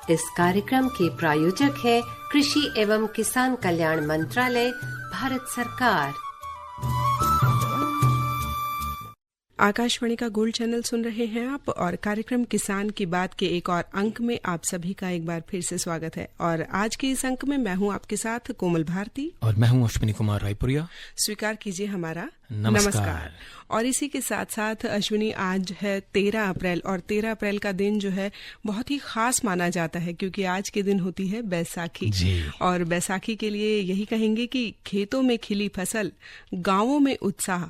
इस कार्यक्रम के प्रायोजक है कृषि एवं किसान कल्याण मंत्रालय, भारत सरकार। आकाशवाणी का गोल्ड चैनल सुन रहे हैं आप और कार्यक्रम किसान की बात के एक और अंक में आप सभी का एक बार फिर से स्वागत है। और आज के इस अंक में मैं हूं आपके साथ कोमल भारती और मैं हूं अश्विनी कुमार रायपुरिया। स्वीकार कीजिए हमारा नमस्कार। और इसी के साथ साथ अश्विनी, आज है 13 अप्रैल और 13 अप्रैल का दिन जो है बहुत ही खास माना जाता है क्योंकि आज के दिन होती है बैसाखी जी। और बैसाखी के लिए यही कहेंगे कि खेतों में खिली फसल, गांवों में उत्साह,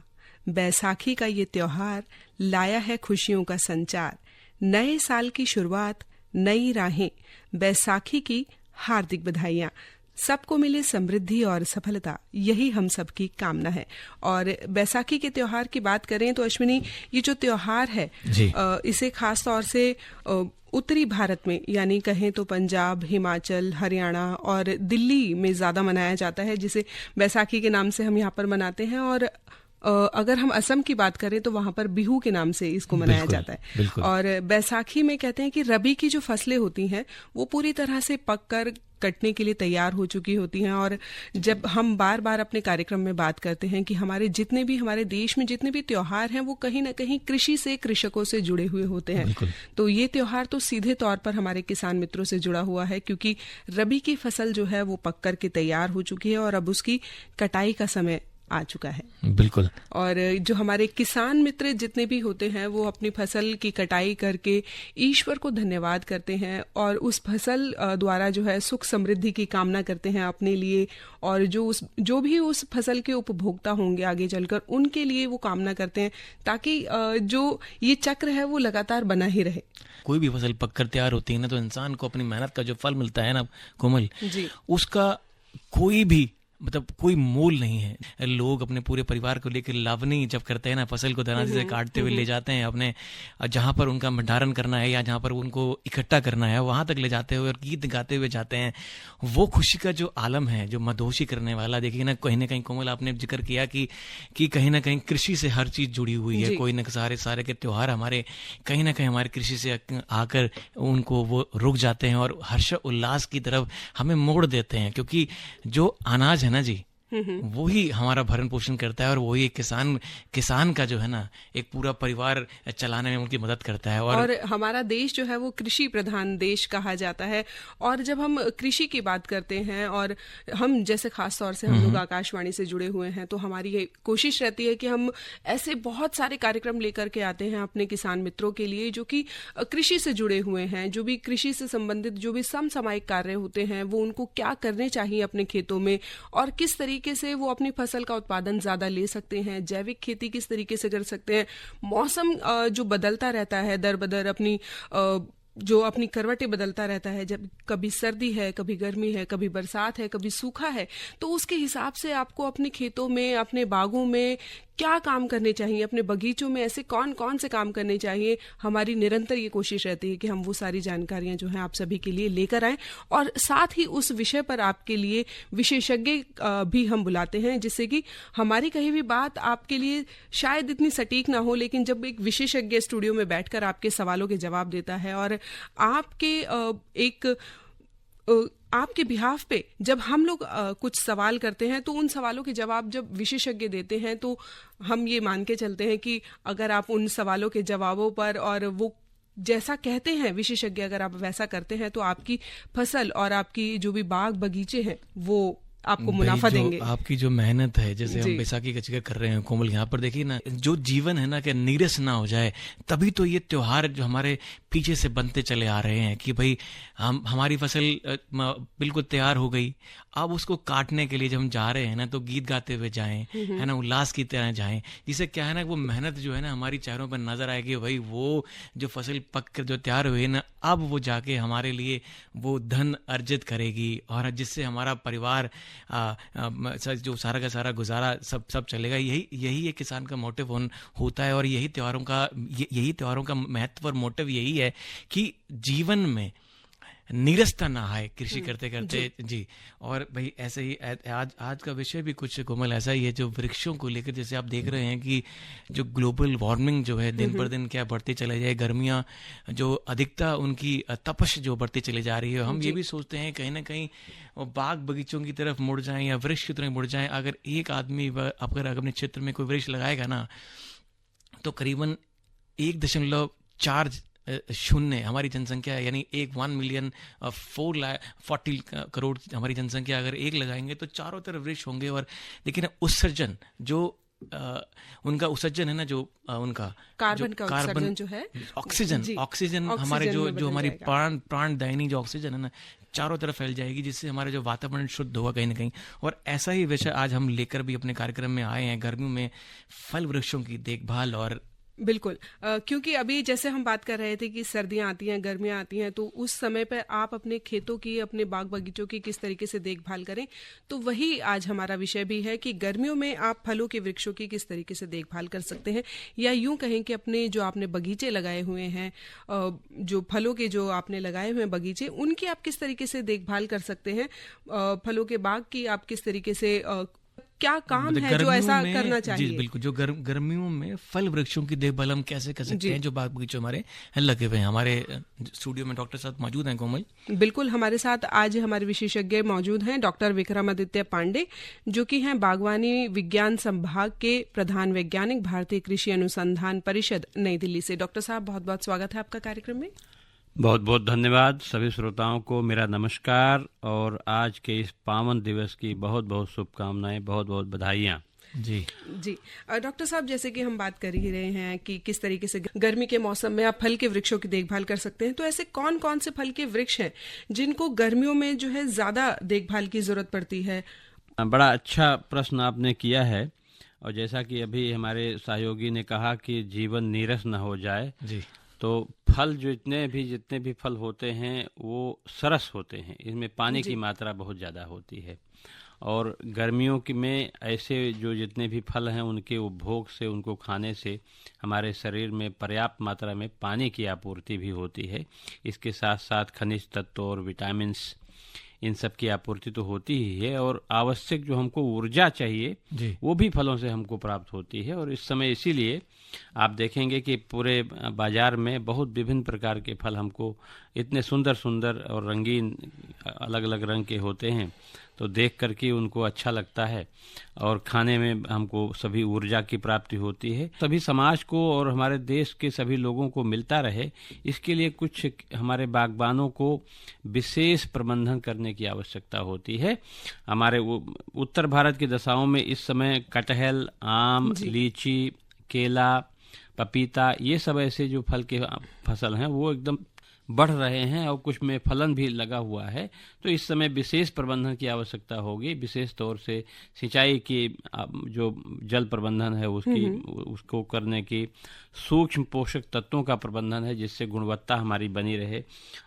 बैसाखी का ये त्योहार लाया है खुशियों का संचार। नए साल की शुरुआत, नई राहें, बैसाखी की हार्दिक बधाइयां। सबको मिले समृद्धि और सफलता, यही हम सबकी कामना है। और बैसाखी के त्योहार की बात करें तो अश्विनी, ये जो त्योहार है इसे खास तौर से उत्तरी भारत में यानी कहें तो पंजाब, हिमाचल, हरियाणा और दिल्ली में ज्यादा मनाया जाता है, जिसे बैसाखी के नाम से हम यहाँ पर मनाते हैं। और अगर हम असम की बात करें तो वहां पर बिहू के नाम से इसको मनाया जाता है। और बैसाखी में कहते हैं कि रबी की जो फसलें होती हैं वो पूरी तरह से पककर कटने के लिए तैयार हो चुकी होती हैं। और जब हम बार बार अपने कार्यक्रम में बात करते हैं कि हमारे देश में जितने भी त्योहार हैं वो कहीं ना कहीं कृषि से, कृषकों से जुड़े हुए होते हैं, तो ये त्योहार तो सीधे तौर पर हमारे किसान मित्रों से जुड़ा हुआ है क्योंकि रबी की फसल जो है वो पककर के तैयार हो चुकी है और अब उसकी कटाई का समय आ चुका है। बिल्कुल। और जो हमारे किसान मित्र जितने भी होते हैं वो अपनी फसल की कटाई करके ईश्वर को धन्यवाद करते हैं और उस फसल द्वारा जो है सुख समृद्धि की कामना करते हैं अपने लिए, और जो भी उस फसल के उपभोक्ता होंगे आगे चलकर उनके लिए वो कामना करते हैं ताकि जो ये चक्र है वो लगातार बना ही रहे। कोई भी फसल पककर तैयार होती है ना तो इंसान को अपनी मेहनत का जो फल मिलता है ना कोमल जी, उसका कोई भी कोई मोल नहीं है। लोग अपने पूरे परिवार को लेकर लावनी जब करते हैं ना, फसल को दराज से काटते हुए ले जाते हैं अपने जहां पर उनका भंडारण करना है या जहां पर उनको इकट्ठा करना है वहां तक ले जाते हुए और गीत गाते हुए जाते हैं। वो खुशी का जो आलम है, जो मदहोशी करने वाला, देखिए ना कहीं कोमल आपने जिक्र किया कि कहीं ना कहीं कृषि से हर चीज जुड़ी हुई है। कोई ना सारे के त्योहार हमारे कहीं ना कहीं हमारे कृषि से आकर उनको वो रुक जाते हैं और हर्ष उल्लास की तरफ हमें मोड़ देते हैं, क्योंकि जो अनाज है ना जी, वो ही हमारा भरण पोषण करता है और वही एक किसान का जो है ना एक पूरा परिवार चलाने में उनकी मदद करता है। और हमारा देश जो है वो कृषि प्रधान देश कहा जाता है। और जब हम कृषि की बात करते हैं और हम जैसे खास तौर से हम लोग आकाशवाणी से जुड़े हुए हैं तो हमारी ये कोशिश रहती है कि हम ऐसे बहुत सारे कार्यक्रम लेकर के आते हैं अपने किसान मित्रों के लिए जो कि कृषि से जुड़े हुए हैं, जो भी कृषि से संबंधित जो भी समसामयिक कार्य होते हैं वो उनको क्या करने चाहिए अपने खेतों में और किस तरीके से वो अपनी फसल का उत्पादन ज्यादा ले सकते हैं, जैविक खेती किस तरीके से कर सकते हैं, मौसम जो बदलता रहता है दर बदर अपनी करवटें बदलता रहता है, जब कभी सर्दी है, कभी गर्मी है, कभी बरसात है, कभी सूखा है, तो उसके हिसाब से आपको अपने खेतों में, अपने बागों में क्या काम करने चाहिए, अपने बगीचों में ऐसे कौन कौन से काम करने चाहिए। हमारी निरंतर ये कोशिश रहती है कि हम वो सारी जानकारियां जो हैं आप सभी के लिए लेकर आएं और साथ ही उस विषय पर आपके लिए विशेषज्ञ भी हम बुलाते हैं, जिससे कि हमारी कहीं भी बात आपके लिए शायद इतनी सटीक ना हो, लेकिन जब एक विशेषज्ञ स्टूडियो में बैठकर आपके सवालों के जवाब देता है और आपके बिहाफ पे जब हम लोग कुछ सवाल करते हैं तो उन सवालों के जवाब जब विशेषज्ञ देते हैं तो हम ये मान के चलते हैं कि अगर आप उन सवालों के जवाबों पर और वो जैसा कहते हैं विशेषज्ञ, अगर आप वैसा करते हैं तो आपकी फसल और आपकी जो भी बाग बगीचे हैं वो आपको मुनाफा देंगे। आपकी जो मेहनत है, जैसे हम बैसाखी का जिक्र कर रहे हैं कोमल, यहाँ पर देखिए ना, जो जीवन है ना कि नीरस ना हो जाए, तभी तो ये त्योहार जो हमारे पीछे से बनते चले आ रहे हैं कि भाई हमारी फसल बिल्कुल तैयार हो गई, अब उसको काटने के लिए जब हम जा रहे हैं ना तो गीत गाते हुए जाएं, है ना, उल्लास की तरह जाएं, जिससे क्या है ना वो मेहनत जो है ना हमारी चेहरों पर नजर आएगी। भाई वो जो फसल पक कर जो तैयार हुई है ना, अब वो जाके हमारे लिए वो धन अर्जित करेगी और जिससे हमारा परिवार जो सारा का सारा गुजारा सब चलेगा। यही एक किसान का मोटिव होता है और यही त्योहारों का महत्व और मोटिव यही है कि जीवन में नीरसता ना आए कृषि करते करते जी। और भाई ऐसे ही आज का विषय भी कुछ कोमल ऐसा ही है, जो वृक्षों को लेकर जैसे आप देख रहे हैं कि जो ग्लोबल वार्मिंग जो है दिन पर दिन क्या बढ़ती चले जाए, गर्मियां जो अधिकता उनकी तपश जो बढ़ती चली जा रही है, हम ये भी सोचते हैं कहीं ना कहीं बाग बगीचों की तरफ मुड़ जाएं या वृक्ष की तरफ मुड़ जाएं। अगर एक आदमी अगर अपने क्षेत्र में कोई वृक्ष लगाएगा ना तो करीबन 1.40 हमारी जनसंख्या है, यानी 1 मिलियन 440 करोड़ हमारी जनसंख्या, अगर एक लगाएंगे तो चारों तरफ वृक्ष होंगे। और लेकिन उत्सर्जन जो उनका उत्सर्जन है ना, जो उनका कार्बन का उत्सर्जन जो है, ऑक्सीजन हमारे जो हमारी प्राणदायिनी जो ऑक्सीजन है ना, चारों तरफ फैल जाएगी, जिससे हमारा जो वातावरण शुद्ध होगा कहीं ना कहीं। और ऐसा ही विषय आज हम लेकर भी अपने कार्यक्रम में आए हैं, गर्मियों में फल वृक्षों की देखभाल। और बिल्कुल, क्योंकि अभी जैसे हम बात कर रहे थे कि सर्दियां आती हैं, गर्मियां आती हैं, तो उस समय पर आप अपने खेतों की, अपने बाग बगीचों की किस तरीके से देखभाल करें, तो वही आज हमारा विषय भी है कि गर्मियों में आप फलों के वृक्षों की किस तरीके से देखभाल कर सकते हैं, या यूं कहें कि अपने जो आपने बगीचे लगाए हुए हैं, जो फलों के जो आपने लगाए हुए हैं बगीचे, उनकी आप किस तरीके से देखभाल कर सकते हैं, फलों के बाग की आप किस तरीके से क्या काम है जो ऐसा करना चाहिए। जी बिल्कुल, जो गर्मियों में फल वृक्षों की देखभाल हम कैसे कर सकते हैं, जो बाग बगीचे हमारे लगे हुए हैं। हमारे स्टूडियो में डॉक्टर साहब मौजूद हैं कोमल। बिल्कुल, हमारे साथ आज हमारे विशेषज्ञ मौजूद हैं, डॉक्टर विक्रमादित्य पांडे, जो कि हैं बागवानी विज्ञान संभाग के प्रधान वैज्ञानिक, भारतीय कृषि अनुसंधान परिषद, नई दिल्ली से। डॉक्टर साहब, बहुत बहुत स्वागत है आपका कार्यक्रम में। बहुत बहुत धन्यवाद। सभी श्रोताओं को मेरा नमस्कार और आज के इस पावन दिवस की बहुत बहुत शुभकामनाएं, बहुत बहुत बधाइयाँ। जी डॉक्टर साहब, जैसे कि हम बात कर ही रहे हैं कि किस तरीके से गर्मी के मौसम में आप फल के वृक्षों की देखभाल कर सकते हैं, तो ऐसे कौन कौन से फल के वृक्ष हैं जिनको गर्मियों में जो है ज्यादा देखभाल की जरूरत पड़ती है? बड़ा अच्छा प्रश्न आपने किया है, और जैसा कि अभी हमारे सहयोगी ने कहा कि जीवन नीरस न हो जाए जी, तो फल जितने भी फल होते हैं वो सरस होते हैं, इसमें पानी की मात्रा बहुत ज़्यादा होती है। और गर्मियों की में ऐसे जो जितने भी फल हैं उनके उपभोग से, उनको खाने से हमारे शरीर में पर्याप्त मात्रा में पानी की आपूर्ति भी होती है। इसके साथ साथ खनिज तत्व और विटामिन्स, इन सब की आपूर्ति तो होती ही है, और आवश्यक जो हमको ऊर्जा चाहिए वो भी फलों से हमको प्राप्त होती है। और इस समय इसीलिए आप देखेंगे कि पूरे बाजार में बहुत विभिन्न प्रकार के फल हमको इतने सुंदर सुंदर और रंगीन अलग अलग रंग के होते हैं, तो देख करके उनको अच्छा लगता है और खाने में हमको सभी ऊर्जा की प्राप्ति होती है। सभी समाज को और हमारे देश के सभी लोगों को मिलता रहे, इसके लिए कुछ हमारे बागबानों को विशेष प्रबंधन करने की आवश्यकता होती है। हमारे उत्तर भारत की दशाओं में इस समय कटहल, आम, लीची, केला, पपीता, ये सब ऐसे जो फल के फसल हैं वो एकदम बढ़ रहे हैं और कुछ में फलन भी लगा हुआ है। तो इस समय विशेष प्रबंधन की आवश्यकता होगी, विशेष तौर से सिंचाई की जो जल प्रबंधन है उसको करने की, सूक्ष्म पोषक तत्वों का प्रबंधन है जिससे गुणवत्ता हमारी बनी रहे।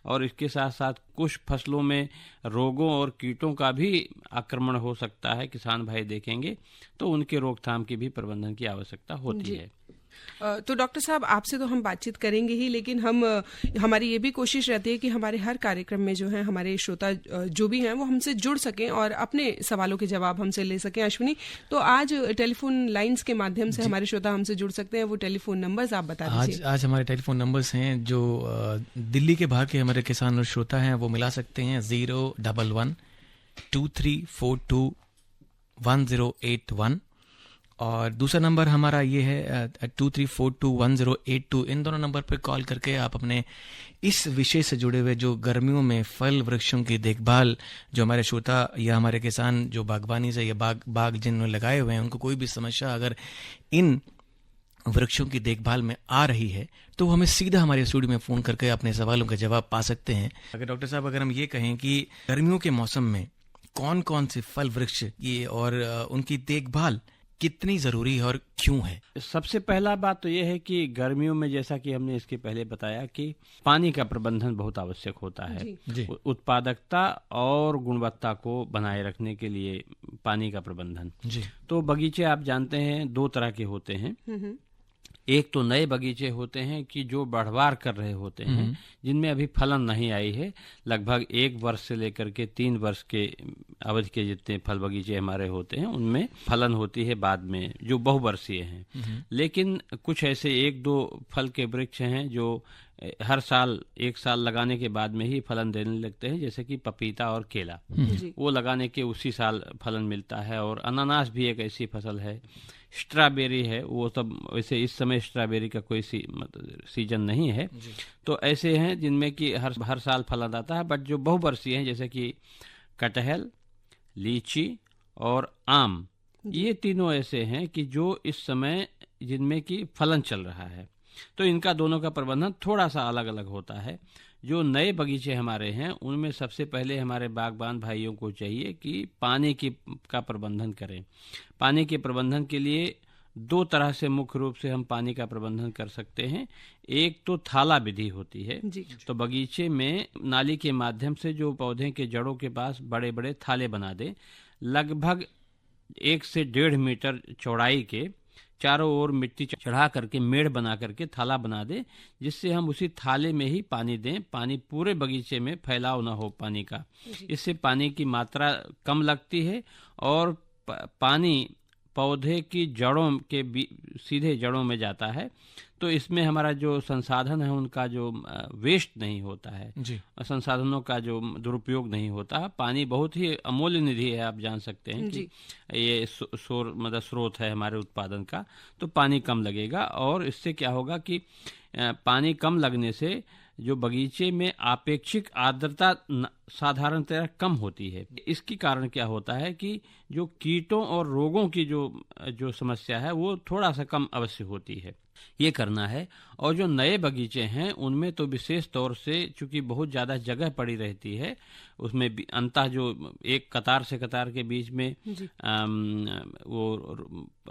और इसके साथ साथ कुछ फसलों में रोगों और कीटों का भी आक्रमण हो सकता है, किसान भाई देखेंगे, तो उनके रोकथाम की भी प्रबंधन की आवश्यकता होती है। तो डॉक्टर साहब, आपसे तो हम बातचीत करेंगे ही, लेकिन हमारी ये भी कोशिश रहती है कि हमारे हर कार्यक्रम में जो है हमारे श्रोता जो भी हैं वो हमसे जुड़ सकें और अपने सवालों के जवाब हमसे ले सकें। अश्विनी, तो आज टेलीफोन लाइंस के माध्यम से हमारे श्रोता हमसे जुड़ सकते हैं, वो टेलीफोन नंबर्स आप बता दीजिए। आज हमारे टेलीफोन नंबर्स हैं जो दिल्ली के बाहर के हमारे किसान और श्रोता हैं वो मिला सकते हैं 011-2342-1081, और दूसरा नंबर हमारा ये है 2342-1082। इन दोनों नंबर पर कॉल करके आप अपने इस विषय से जुड़े हुए जो गर्मियों में फल वृक्षों की देखभाल, जो हमारे श्रोता या हमारे किसान जो बागवानी से या बाग जिन्होंने लगाए हुए हैं, उनको कोई भी समस्या अगर इन वृक्षों की देखभाल में आ रही है तो हमें सीधा हमारे स्टूडियो में फोन करके अपने सवालों का जवाब पा सकते हैं। अगर डॉक्टर साहब, अगर हम ये कहें कि गर्मियों के मौसम में कौन कौन से फल वृक्ष ये और उनकी देखभाल कितनी जरूरी है और क्यों है? सबसे पहला बात तो यह है कि गर्मियों में, जैसा कि हमने इसके पहले बताया, कि पानी का प्रबंधन बहुत आवश्यक होता है। जी। उत्पादकता और गुणवत्ता को बनाए रखने के लिए पानी का प्रबंधन। जी। तो बगीचे आप जानते हैं 2 तरह के होते हैं। एक तो नए बगीचे होते हैं कि जो बढ़वार कर रहे होते हैं, जिनमें अभी फलन नहीं आई है। लगभग 1 वर्ष से लेकर के 3 वर्ष के अवधि के जितने फल बगीचे हमारे होते हैं उनमें फलन होती है बाद में, जो बहुवर्षीय हैं। लेकिन कुछ ऐसे 1-2 फल के वृक्ष हैं जो हर साल 1 साल लगाने के बाद में ही फलन देने लगते हैं, जैसे कि पपीता और केला। वो लगाने के उसी साल फलन मिलता है। और अनानास भी एक ऐसी फसल है। स्ट्रॉबेरी है, वो सब वैसे इस समय स्ट्रॉबेरी का कोई सीजन नहीं है। तो ऐसे हैं जिनमें कि हर साल फलन आता है। बट जो बहुवर्षीय हैं जैसे कि कटहल, लीची और आम, ये तीनों ऐसे हैं कि जो इस समय जिनमें कि फलन चल रहा है। तो इनका दोनों का प्रबंधन थोड़ा सा अलग अलग होता है। जो नए बगीचे हमारे हैं उनमें सबसे पहले हमारे बागबान भाइयों को चाहिए कि पानी का प्रबंधन करें। पानी के प्रबंधन के लिए 2 तरह से मुख्य रूप से हम पानी का प्रबंधन कर सकते हैं। एक तो थाला विधि होती है। तो बगीचे में नाली के माध्यम से जो पौधे के जड़ों के पास बड़े बड़े थाले बना दें, लगभग 1 से 1.5 मीटर चौड़ाई के, चारों ओर मिट्टी चढ़ा करके मेड़ बना करके थाला बना दे, जिससे हम उसी थाले में ही पानी दें। पानी पूरे बगीचे में फैलाव ना हो पानी का। इससे पानी की मात्रा कम लगती है और पानी पौधे की जड़ों के सीधे जड़ों में जाता है। तो इसमें हमारा जो संसाधन है उनका जो वेस्ट नहीं होता है, संसाधनों का जो दुरुपयोग नहीं होता। पानी बहुत ही अमूल्य निधि है, आप जान सकते हैं कि ये मतलब स्रोत है हमारे उत्पादन का। तो पानी कम लगेगा और इससे क्या होगा कि पानी कम लगने से जो बगीचे में आपेक्षिक आर्द्रता साधारणतः कम होती है। इसके कारण क्या होता है कि जो कीटों और रोगों की जो समस्या है वो थोड़ा सा कम अवश्य होती है। ये करना है। और जो नए बगीचे हैं उनमें तो विशेष तौर से चूंकि बहुत ज़्यादा जगह पड़ी रहती है, उसमें अंतः जो एक कतार से कतार के बीच में वो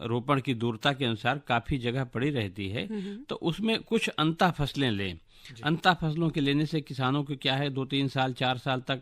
रोपण की दूरता के अनुसार काफ़ी जगह पड़ी रहती है। तो उसमें कुछ अंतः फसलें लें। अंतः फसलों के लेने से किसानों को क्या है 2-3 साल 4 साल तक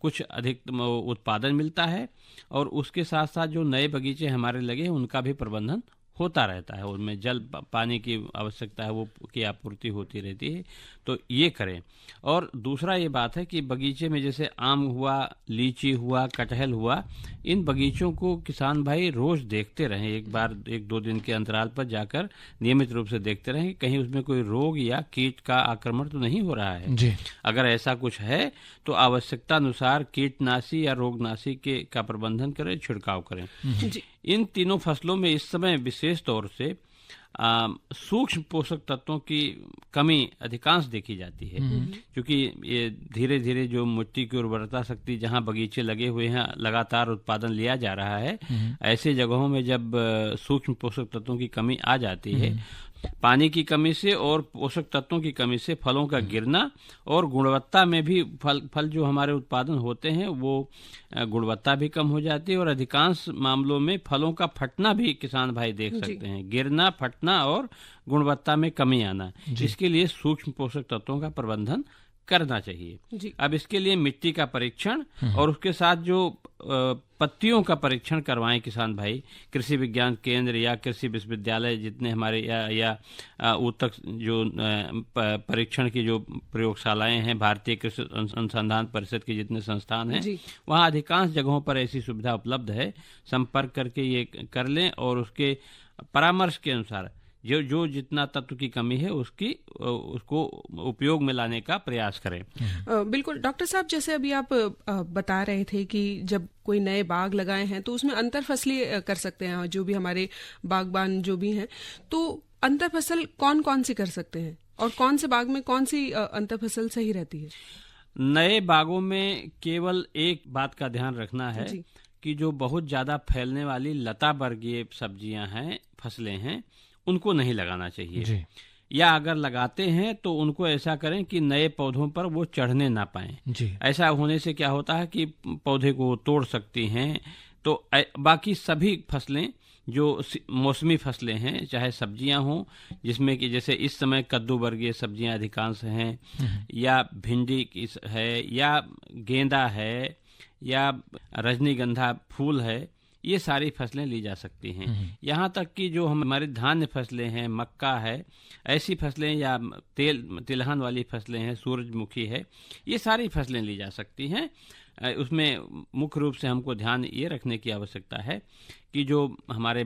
कुछ अधिक उत्पादन मिलता है और उसके साथ साथ जो नए बगीचे हमारे लगे हैं उनका भी प्रबंधन होता रहता है। उनमें जल पानी की आवश्यकता है वो की आपूर्ति होती रहती है। तो ये करें। और दूसरा ये बात है कि बगीचे में जैसे आम हुआ, लीची हुआ, कटहल हुआ, इन बगीचों को किसान भाई रोज देखते रहें। एक बार 1-2 दिन के अंतराल पर जाकर नियमित रूप से देखते रहें कि कहीं उसमें कोई रोग या कीट का आक्रमण तो नहीं हो रहा है। अगर ऐसा कुछ है तो आवश्यकता अनुसार कीटनाशी या रोगनाशी का प्रबंधन करें, छिड़काव करें। इन तीनों फसलों में इस समय विशेष तौर से सूक्ष्म पोषक तत्वों की कमी अधिकांश देखी जाती है, क्योंकि ये धीरे धीरे जो मिट्टी की उर्वरता शक्ति जहां बगीचे लगे हुए हैं लगातार उत्पादन लिया जा रहा है, ऐसे जगहों में जब सूक्ष्म पोषक तत्वों की कमी आ जाती है, पानी की कमी से और पोषक तत्वों की कमी से फलों का गिरना और गुणवत्ता में भी फल जो हमारे उत्पादन होते हैं वो गुणवत्ता भी कम हो जाती है और अधिकांश मामलों में फलों का फटना भी किसान भाई देख सकते हैं। गिरना, फटना और गुणवत्ता में कमी आना। इसके लिए सूक्ष्म पोषक तत्वों का प्रबंधन करना चाहिए। अब इसके लिए मिट्टी का परीक्षण और उसके साथ जो पत्तियों का परीक्षण करवाएं किसान भाई। कृषि विज्ञान केंद्र या कृषि विश्वविद्यालय जितने हमारे या उत्तक जो परीक्षण की जो प्रयोगशालाएं हैं, भारतीय कृषि अनुसंधान परिषद के जितने संस्थान हैं, वहाँ अधिकांश जगहों पर ऐसी सुविधा उपलब्ध है। संपर्क करके ये कर लें और उसके परामर्श के अनुसार जो जितना तत्व की कमी है उसको उपयोग में लाने का प्रयास करें। बिल्कुल डॉक्टर साहब, जैसे अभी आप बता रहे थे कि जब कोई नए बाग लगाए हैं तो उसमें अंतर फसली कर सकते हैं, जो भी हमारे बागबान जो भी हैं, तो अंतर फसल कौन कौन सी कर सकते हैं और कौन से बाग में कौन सी अंतर फसल सही रहती है? नए बागों में केवल एक बात का ध्यान रखना है कि जो बहुत ज्यादा फैलने वाली लता वर्गीय सब्जियां हैं, फसलें हैं, उनको नहीं लगाना चाहिए। या अगर लगाते हैं तो उनको ऐसा करें कि नए पौधों पर वो चढ़ने ना पाएं। ऐसा होने से क्या होता है कि पौधे को तोड़ सकती हैं। तो बाकी सभी फसलें जो मौसमी फसलें हैं, चाहे सब्जियां हों, जिसमें कि जैसे इस समय कद्दू वर्गीय सब्जियां अधिकांश हैं, या भिंडी है, या गेंदा है, या रजनीगंधा फूल है, ये सारी फसलें ली जा सकती हैं। यहाँ तक कि जो हमारी धान्य फसलें हैं, मक्का है, ऐसी फसलें या तिलहन वाली फसलें हैं, सूरजमुखी है, ये सारी फसलें ली जा सकती हैं। उसमें मुख्य रूप से हमको ध्यान ये रखने की आवश्यकता है कि जो हमारे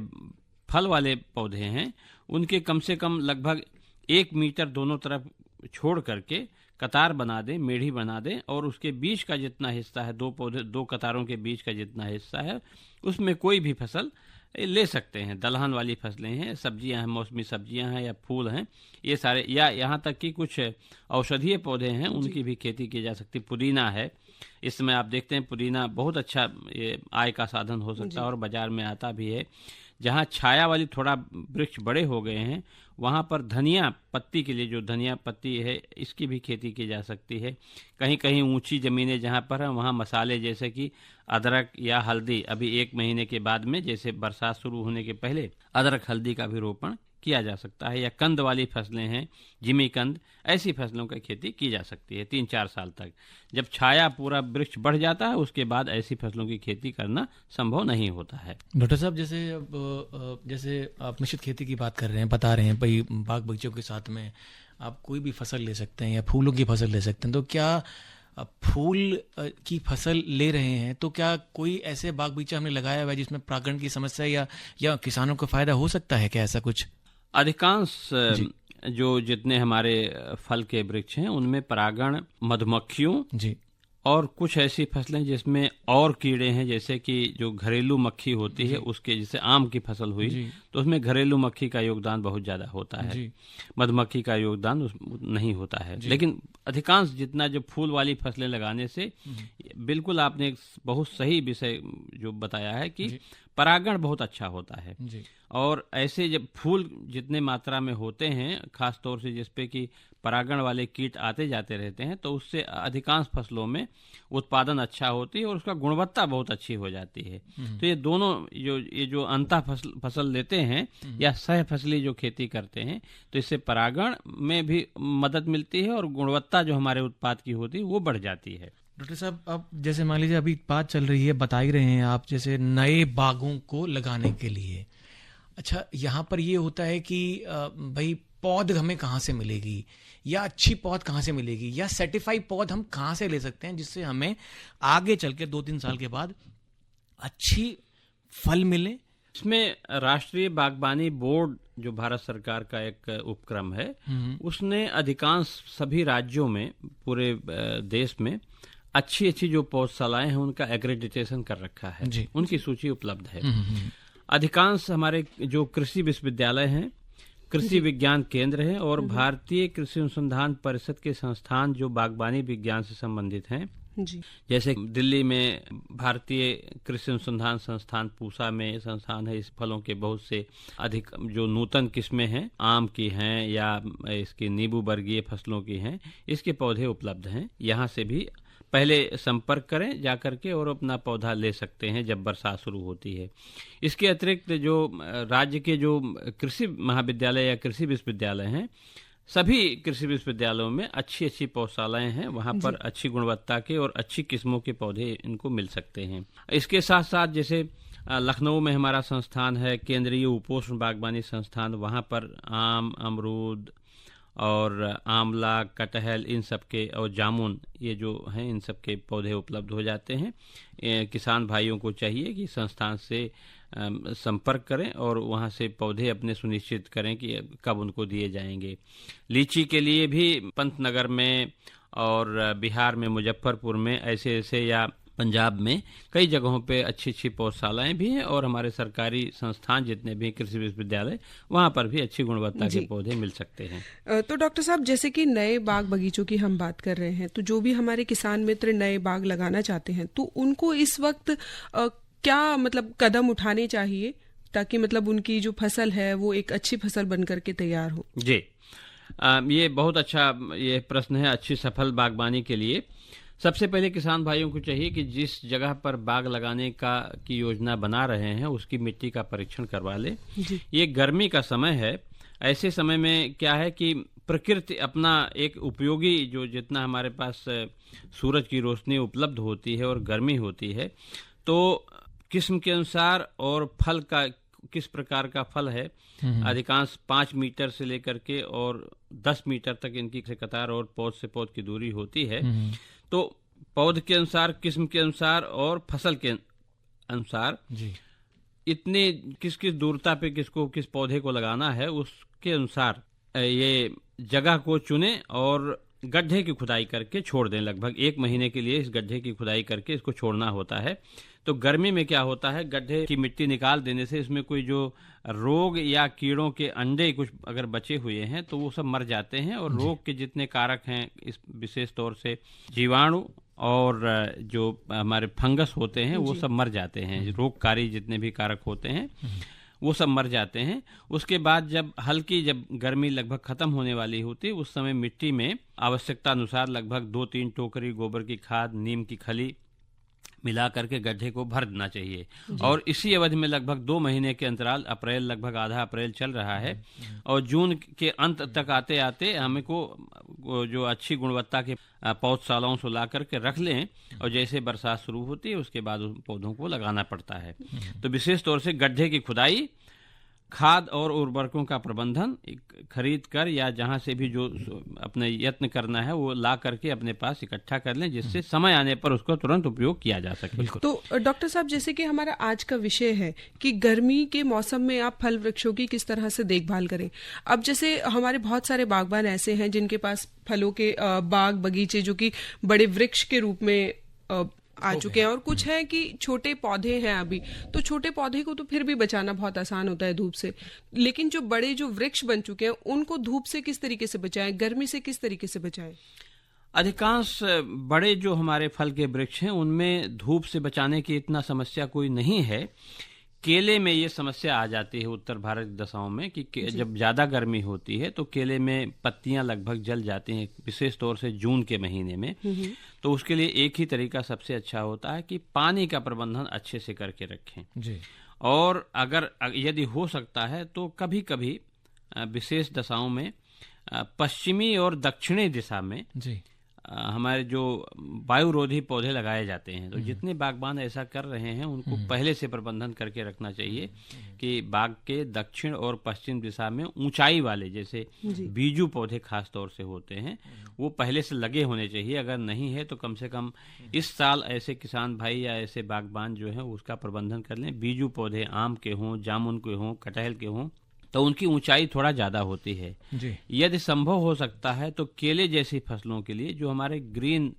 फल वाले पौधे हैं उनके कम से कम लगभग 1 मीटर दोनों तरफ छोड़ करके कतार बना दें, मेढ़ी बना दें, और उसके बीच का जितना हिस्सा है, 2 कतारों के बीच का जितना हिस्सा है, उसमें कोई भी फसल ले सकते हैं। दलहन वाली फसलें हैं, सब्जियां हैं, मौसमी सब्जियां हैं या फूल हैं, ये सारे, या यहाँ तक कि कुछ औषधीय पौधे हैं उनकी भी खेती की जा सकती। पुदीना है, इस समय आप देखते हैं पुदीना बहुत अच्छा ये आय का साधन हो सकता है और बाजार में आता भी है। जहाँ छाया वाली थोड़ा वृक्ष बड़े हो गए हैं वहाँ पर धनिया पत्ती के लिए, जो धनिया पत्ती है, इसकी भी खेती की जा सकती है। कहीं कहीं ऊंची ज़मीनें जहाँ पर हैं वहाँ मसाले जैसे कि अदरक या हल्दी, अभी 1 महीने के बाद में, जैसे बरसात शुरू होने के पहले अदरक हल्दी का भी रोपण किया जा सकता है। या कंद वाली फसलें हैं, जिमी कंद, ऐसी फसलों की खेती की जा सकती है 3-4 साल तक। जब छाया पूरा वृक्ष बढ़ जाता है उसके बाद ऐसी फसलों की खेती करना संभव नहीं होता है। डॉक्टर साहब, जैसे आप मिश्रित खेती की बात कर रहे हैं, बता रहे हैं भाई बाग बगीचों के साथ में आप कोई भी फसल ले सकते हैं या फूलों की फसल ले सकते हैं, तो क्या फूल की फसल ले रहे हैं तो क्या कोई ऐसे बाग बगीचा हमने लगाया हुआ है जिसमें परागण की समस्या या किसानों को फायदा हो सकता है क्या, ऐसा कुछ? अधिकांश जो जितने हमारे फल के वृक्ष हैं उनमें परागण मधुमक्खियों जी और कुछ ऐसी फसलें जिसमें और कीड़े हैं, जैसे कि जो घरेलू मक्खी होती है, उसके जैसे आम की फसल हुई तो उसमें घरेलू मक्खी का योगदान बहुत ज़्यादा होता है, मधुमक्खी का योगदान नहीं होता है। लेकिन अधिकांश जितना जो फूल वाली फसलें लगाने से, बिल्कुल आपने एक बहुत सही विषय जो बताया है कि परागण बहुत अच्छा होता है। और ऐसे जब फूल जितने मात्रा में होते हैं, खास तौर से जिसपे कि परागण वाले कीट आते जाते रहते हैं, तो उससे अधिकांश फसलों में उत्पादन अच्छा होती है और उसका गुणवत्ता बहुत अच्छी हो जाती है। तो ये दोनों जो अंतः फसल लेते हैं या सह फसली जो खेती करते हैं, तो इससे परागण में भी मदद मिलती है और गुणवत्ता जो हमारे उत्पाद की होती है वो बढ़ जाती है। डॉक्टर साहब, अब जैसे मान लीजिए अभी बात चल रही है, बता ही रहे हैं आप, जैसे नए बागों को लगाने के लिए, अच्छा यहाँ पर ये होता है कि भाई पौध हमें कहाँ से मिलेगी, या अच्छी पौध कहाँ से मिलेगी, या सर्टिफाइड पौध हम कहाँ से ले सकते हैं जिससे हमें आगे चल के 2-3 साल के बाद अच्छी फल मिले? इसमें राष्ट्रीय बागवानी बोर्ड जो भारत सरकार का एक उपक्रम है, उसने अधिकांश सभी राज्यों में, पूरे देश में अच्छी जो पौधशालाएं हैं उनका एक्रेडिटेशन कर रखा है, उनकी सूची उपलब्ध है। अधिकांश हमारे जो कृषि विश्वविद्यालय हैं, कृषि विज्ञान केंद्र हैं और भारतीय कृषि अनुसंधान परिषद के संस्थान जो बागवानी विज्ञान से संबंधित हैं, जैसे दिल्ली में भारतीय कृषि अनुसंधान संस्थान पूसा में संस्थान है, इस फलों के बहुत से अधिक जो नूतन किस्में हैं, आम की हैं या इसकी नींबू वर्गीय फसलों की हैं, इसके पौधे उपलब्ध हैं। यहाँ से भी पहले संपर्क करें जाकर के और अपना पौधा ले सकते हैं जब बरसात शुरू होती है। इसके अतिरिक्त जो राज्य के जो कृषि महाविद्यालय या कृषि विश्वविद्यालय हैं, सभी कृषि विश्वविद्यालयों में अच्छी पौधशालाएं हैं, वहाँ पर अच्छी गुणवत्ता के और अच्छी किस्मों के पौधे इनको मिल सकते हैं। इसके साथ साथ जैसे लखनऊ में हमारा संस्थान है, केंद्रीय उपोष्ण बागवानी संस्थान, वहाँ पर आम, अमरूद और आंवला, कटहल, इन सब के, और जामुन, ये जो हैं इन सब के पौधे उपलब्ध हो जाते हैं। किसान भाइयों को चाहिए कि संस्थान से संपर्क करें और वहाँ से पौधे अपने सुनिश्चित करें कि कब उनको दिए जाएंगे। लीची के लिए भी पंतनगर में और बिहार में मुजफ्फरपुर में ऐसे या पंजाब में कई जगहों पे अच्छी पौधशालाएं भी हैं और हमारे सरकारी संस्थान जितने भी कृषि विश्वविद्यालय, वहाँ पर भी अच्छी गुणवत्ता के पौधे मिल सकते हैं। तो डॉक्टर साहब, जैसे कि नए बाग बगीचों की हम बात कर रहे हैं, तो जो भी हमारे किसान मित्र नए बाग लगाना चाहते हैं, तो उनको इस वक्त क्या मतलब कदम उठाने चाहिए ताकि मतलब उनकी जो फसल है वो एक अच्छी फसल बन करके तैयार हो? जी, ये बहुत अच्छा ये प्रश्न है। अच्छी सफल बागवानी के लिए सबसे पहले किसान भाइयों को चाहिए कि जिस जगह पर बाग लगाने की योजना बना रहे हैं उसकी मिट्टी का परीक्षण करवा ले। ये गर्मी का समय है, ऐसे समय में क्या है कि प्रकृति अपना एक उपयोगी जो जितना हमारे पास सूरज की रोशनी उपलब्ध होती है और गर्मी होती है, तो किस्म के अनुसार और फल का किस प्रकार का फल है। अधिकांश 5 मीटर से लेकर के और 10 मीटर तक इनकी कतार और पौध से पौध की दूरी होती है। तो पौध के अनुसार, किस्म के अनुसार और फसल के अनुसार इतने किस दूरता पे किस पौधे को लगाना है, उसके अनुसार ये जगह को चुने और गड्ढे की खुदाई करके छोड़ दें। लगभग 1 महीने के लिए इस गड्ढे की खुदाई करके इसको छोड़ना होता है। तो गर्मी में क्या होता है, गड्ढे की मिट्टी निकाल देने से इसमें कोई जो रोग या कीड़ों के अंडे कुछ अगर बचे हुए हैं तो वो सब मर जाते हैं, और रोग के जितने कारक हैं, इस विशेष तौर से जीवाणु और जो हमारे फंगस होते हैं वो सब मर जाते हैं। रोगकारी जितने भी कारक होते हैं वो सब मर जाते हैं। उसके बाद जब गर्मी लगभग खत्म होने वाली होती है, उस समय मिट्टी में आवश्यकता अनुसार लगभग 2-3 टोकरी गोबर की खाद, नीम की खली मिला करके गड्ढे को भर देना चाहिए। और इसी अवधि में लगभग 2 महीने के अंतराल, अप्रैल, लगभग आधा अप्रैल चल रहा है, और जून के अंत तक आते आते हमें को जो अच्छी गुणवत्ता के पौधशालाओं से ला करके रख लें, और जैसे बरसात शुरू होती है उसके बाद उन पौधों को लगाना पड़ता है। तो विशेष तौर से गड्ढे की खुदाई, खाद और उर्वरकों का प्रबंधन खरीद कर या जहां से भी जो अपने यत्न करना है वो ला करके अपने पास इकट्ठा कर लें, जिससे समय आने पर उसको तुरंत उपयोग किया जा सके। तो डॉक्टर साहब, जैसे कि हमारा आज का विषय है कि गर्मी के मौसम में आप फल वृक्षों की किस तरह से देखभाल करें। अब जैसे हमारे बहुत सारे बागबान ऐसे हैं जिनके पास फलों के बाग बगीचे जो कि बड़े वृक्ष के रूप में आ चुके हैं, और कुछ है कि छोटे पौधे हैं अभी, तो छोटे पौधे को तो फिर भी बचाना बहुत आसान होता है धूप से, लेकिन जो बड़े जो वृक्ष बन चुके हैं उनको धूप से किस तरीके से बचाएं, गर्मी से किस तरीके से बचाएं? अधिकांश बड़े जो हमारे फल के वृक्ष हैं उनमें धूप से बचाने की इतना समस्या कोई नहीं है। केले में ये समस्या आ जाती है उत्तर भारत की दशाओं में कि जब ज़्यादा गर्मी होती है तो केले में पत्तियां लगभग जल जाती हैं, विशेष तौर से जून के महीने में। तो उसके लिए एक ही तरीका सबसे अच्छा होता है कि पानी का प्रबंधन अच्छे से करके रखें जी। और अगर यदि हो सकता है तो कभी कभी विशेष दशाओं में पश्चिमी और दक्षिणी दिशा में जी हमारे जो वायुरोधी पौधे लगाए जाते हैं। तो जितने बागबान ऐसा कर रहे हैं उनको पहले से प्रबंधन करके रखना चाहिए कि बाग के दक्षिण और पश्चिम दिशा में ऊंचाई वाले जैसे बीजू पौधे खास तौर से होते हैं वो पहले से लगे होने चाहिए। अगर नहीं है तो कम से कम इस साल ऐसे किसान भाई या ऐसे बागबान जो हैं उसका प्रबंधन कर लें। बीजू पौधे आम के हों, जामुन के हों, कटहल के हों, तो उनकी ऊंचाई थोड़ा ज़्यादा होती है जी। यदि संभव हो सकता है तो केले जैसी फसलों के लिए जो हमारे ग्रीन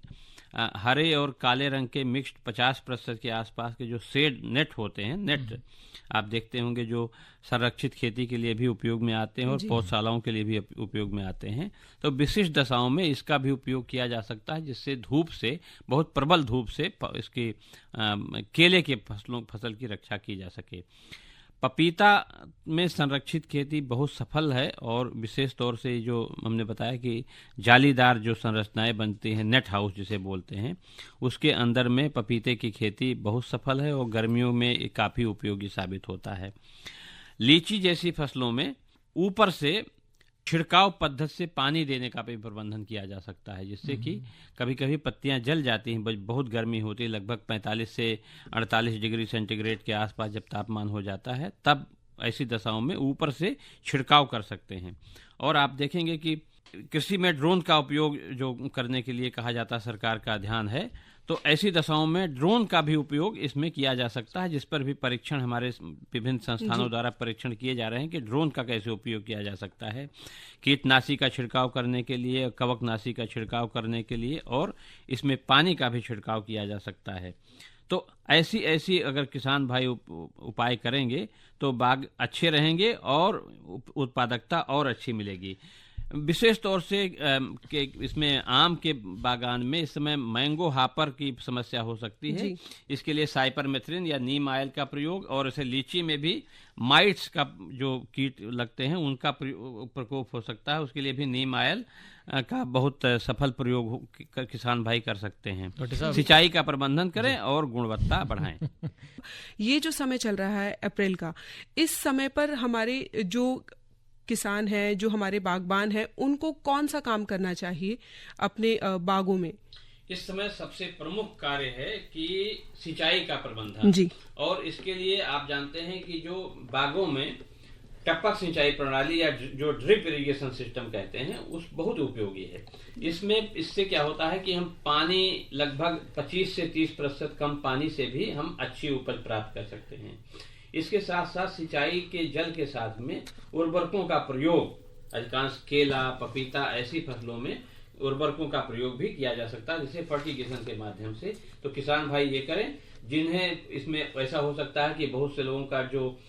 हरे और काले रंग के मिक्स्ड 50% के आसपास के जो शेड नेट होते हैं, नेट आप देखते होंगे जो संरक्षित खेती के लिए भी उपयोग में आते हैं और पौधशालाओं के लिए भी उपयोग में आते हैं। तो विशिष्ट दशाओं में इसका भी उपयोग किया जा सकता है जिससे धूप से, बहुत प्रबल धूप से इसकी केले के फसल की रक्षा की जा सके। पपीता में संरक्षित खेती बहुत सफल है और विशेष तौर से जो हमने बताया कि जालीदार जो संरचनाएं बनती हैं, नेट हाउस जिसे बोलते हैं, उसके अंदर में पपीते की खेती बहुत सफल है और गर्मियों में काफ़ी उपयोगी साबित होता है। लीची जैसी फसलों में ऊपर से छिड़काव पद्धति से पानी देने का भी प्रबंधन किया जा सकता है जिससे कि कभी कभी पत्तियां जल जाती हैं। बहुत गर्मी होती है, लगभग 45 से 48 डिग्री सेंटीग्रेड के आसपास जब तापमान हो जाता है तब ऐसी दशाओं में ऊपर से छिड़काव कर सकते हैं। और आप देखेंगे कि कृषि में ड्रोन का उपयोग जो करने के लिए कहा जाता है, सरकार का ध्यान है, तो ऐसी दशाओं में ड्रोन का भी उपयोग इसमें किया जा सकता है जिस पर भी परीक्षण हमारे विभिन्न संस्थानों द्वारा परीक्षण किए जा रहे हैं कि ड्रोन का कैसे उपयोग किया जा सकता है कीटनाशी का छिड़काव करने के लिए, कवकनाशी का छिड़काव करने के लिए, और इसमें पानी का भी छिड़काव किया जा सकता है। तो ऐसी अगर किसान भाई उपाय करेंगे तो बाग अच्छे रहेंगे और उत्पादकता और अच्छी मिलेगी। विशेष तौर से इसमें आम के बागान में इस समय मैंगो हापर की समस्या हो सकती है। इसके लिए साइपरमेथ्रिन या नीम ऑयल का प्रयोग, और इसे लीची में भी माइट्स का जो कीट लगते हैं उनका प्रकोप हो सकता है, उसके लिए भी नीम ऑयल का बहुत सफल प्रयोग किसान भाई कर सकते हैं। सिंचाई का प्रबंधन करें और गुणवत्ता बढ़ाएं। ये जो समय चल रहा है अप्रैल का, इस समय पर हमारे जो किसान हैं, जो हमारे बागबान हैं, उनको कौन सा काम करना चाहिए अपने बागों में? इस समय सबसे प्रमुख कार्य है कि सिंचाई का प्रबंधन जी। और इसके लिए आप जानते हैं कि जो बागों में टपक सिंचाई प्रणाली या जो ड्रिप इरिगेशन सिस्टम कहते हैं उस बहुत उपयोगी है। इससे क्या होता है कि हम पानी लगभग 25 से 30% कम पानी से भी हम अच्छी उपज प्राप्त कर सकते हैं। इसके साथ साथ सिंचाई के जल के साथ में उर्वरकों का प्रयोग, अधिकांश केला पपीता ऐसी फसलों में उर्वरकों का प्रयोग भी किया जा सकता है, जैसे फर्टिगेशन के माध्यम से। तो किसान भाई ये करें, जिन्हें इसमें ऐसा हो सकता है कि बहुत से लोगों का जो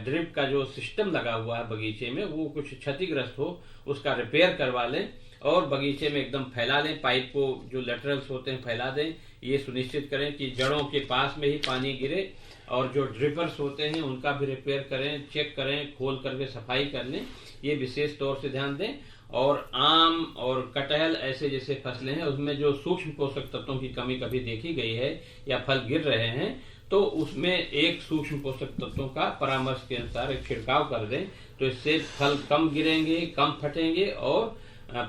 ड्रिप का जो सिस्टम लगा हुआ है बगीचे में वो कुछ क्षतिग्रस्त हो, उसका रिपेयर करवा लें और बगीचे में एकदम फैला लें। पाइप को जो लेटरल्स होते हैं फैला दें। ये सुनिश्चित करें कि जड़ों के पास में ही पानी गिरे और जो ड्रिपर्स होते हैं उनका भी रिपेयर करें, चेक करें, खोल करके सफाई कर लें। ये विशेष तौर से ध्यान दें। और आम और कटहल ऐसे जैसे फसलें हैं उसमें जो सूक्ष्म पोषक तत्वों की कमी कभी देखी गई है या फल गिर रहे हैं तो उसमें एक सूक्ष्म पोषक तत्वों का परामर्श के अनुसार एक छिड़काव कर दें, तो इससे फल कम गिरेंगे, कम फटेंगे और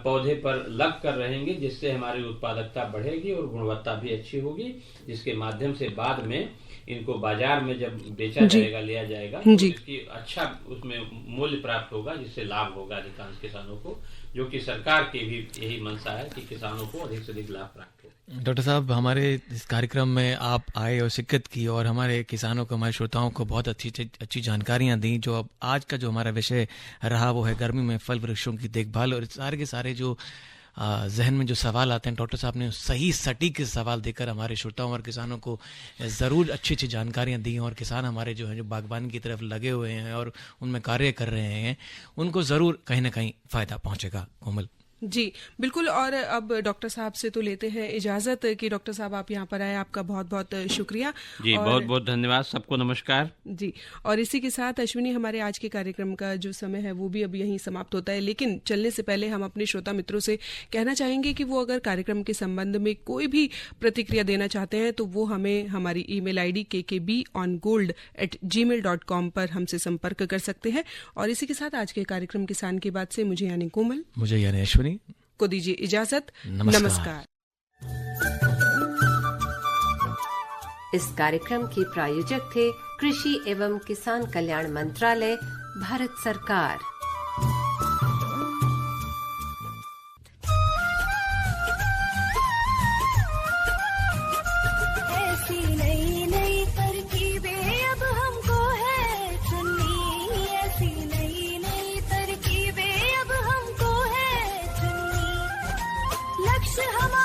पौधे पर लग कर रहेंगे, जिससे हमारी उत्पादकता बढ़ेगी और गुणवत्ता भी अच्छी होगी, जिसके माध्यम से बाद में इनको बाजार में जब बेचा जाएगा, लिया जाएगा तो इसकी अच्छा उसमें मूल्य प्राप्त होगा, जिससे लाभ होगा अधिकांश किसानों को, जो कि सरकार की भी यही मंशा है कि किसानों को अधिक से अधिक लाभ प्राप्त हो। डॉक्टर साहब, हमारे इस कार्यक्रम में आप आए और शिरकत की और हमारे किसानों को, हमारे श्रोताओं को बहुत अच्छी जानकारियां दी। जो अब आज का जो हमारा विषय रहा वो है गर्मी में फल वृक्षों की देखभाल, और सारे के सारे जो जहन में जो सवाल आते हैं डॉक्टर साहब ने सही सटीक सवाल देकर हमारे श्रोताओं और किसानों को ज़रूर अच्छी जानकारियां दी, और किसान हमारे जो हैं जो बागवानी की तरफ लगे हुए हैं और उनमें कार्य कर रहे हैं उनको ज़रूर कहीं ना कहीं फ़ायदा पहुंचेगा। कोमल जी बिल्कुल। और अब डॉक्टर साहब से तो लेते हैं इजाजत कि डॉक्टर साहब आप यहाँ पर आए, आपका बहुत बहुत शुक्रिया जी। बहुत बहुत धन्यवाद, सबको नमस्कार जी। और इसी के साथ अश्विनी, हमारे आज के कार्यक्रम का जो समय है वो भी अब यहीं समाप्त होता है, लेकिन चलने से पहले हम अपने श्रोता मित्रों से कहना चाहेंगे कि वो अगर कार्यक्रम के संबंध में कोई भी प्रतिक्रिया देना चाहते हैं तो वो हमें हमारी ईमेल आईडी kkbongold@gmail.com पर हमसे संपर्क कर सकते हैं। और इसी के साथ आज के कार्यक्रम किसान की बात से मुझे यानी कोमल, मुझे यानी अश्विनी को दीजिए इजाजत। नमस्कार। इस कार्यक्रम के प्रायोजक थे कृषि एवं किसान कल्याण मंत्रालय, भारत सरकार। ऐसी नई नई तरकीबें अब हमको है चुननी, ऐसी नई नई तरकीबें अब हमको है चुननी। लक्ष्य हमारा